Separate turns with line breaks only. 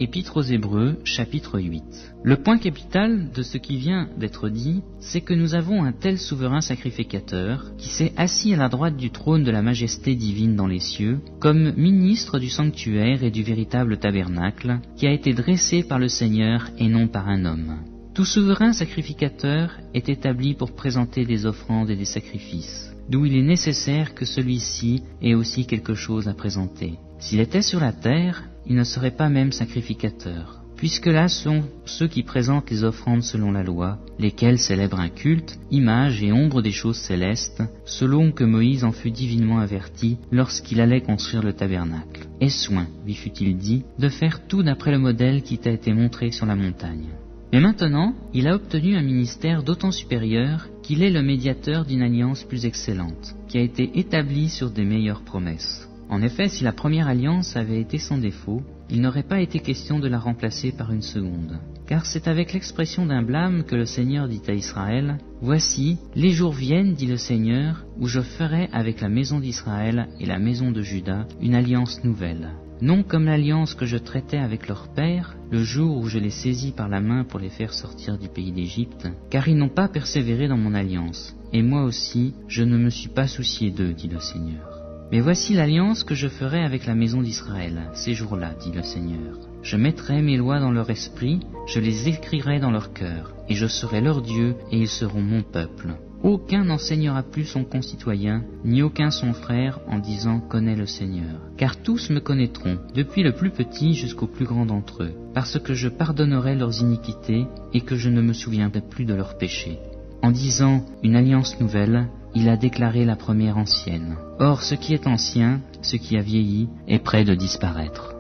Épître aux Hébreux, chapitre 8. Le point capital de ce qui vient d'être dit, c'est que nous avons un tel souverain sacrificateur qui s'est assis à la droite du trône de la majesté divine dans les cieux, comme ministre du sanctuaire et du véritable tabernacle, qui a été dressé par le Seigneur et non par un homme. Tout souverain sacrificateur est établi pour présenter des offrandes et des sacrifices, d'où il est nécessaire que celui-ci ait aussi quelque chose à présenter. S'il était sur la terre, il ne serait pas même sacrificateur, puisque là sont ceux qui présentent les offrandes selon la loi, lesquels célèbrent un culte, image et ombre des choses célestes, selon que Moïse en fut divinement averti lorsqu'il allait construire le tabernacle. « Aie soin, lui fut-il dit, de faire tout d'après le modèle qui t'a été montré sur la montagne. » Mais maintenant, il a obtenu un ministère d'autant supérieur qu'il est le médiateur d'une alliance plus excellente, qui a été établie sur des meilleures promesses. En effet, si la première alliance avait été sans défaut, il n'aurait pas été question de la remplacer par une seconde. Car c'est avec l'expression d'un blâme que le Seigneur dit à Israël, « Voici, les jours viennent, dit le Seigneur, où je ferai avec la maison d'Israël et la maison de Juda une alliance nouvelle. Non comme l'alliance que je traitais avec leur père, le jour où je les saisis par la main pour les faire sortir du pays d'Égypte, car ils n'ont pas persévéré dans mon alliance, et moi aussi, je ne me suis pas soucié d'eux, dit le Seigneur. Mais voici l'alliance que je ferai avec la maison d'Israël, ces jours-là, dit le Seigneur. Je mettrai mes lois dans leur esprit, je les écrirai dans leur cœur, et je serai leur Dieu, et ils seront mon peuple. Aucun n'enseignera plus son concitoyen, ni aucun son frère, en disant « Connais le Seigneur ». Car tous me connaîtront, depuis le plus petit jusqu'au plus grand d'entre eux, parce que je pardonnerai leurs iniquités, et que je ne me souviendrai plus de leurs péchés. En disant « une alliance nouvelle », il a déclaré la première ancienne. Or, ce qui est ancien, ce qui a vieilli, est près de disparaître.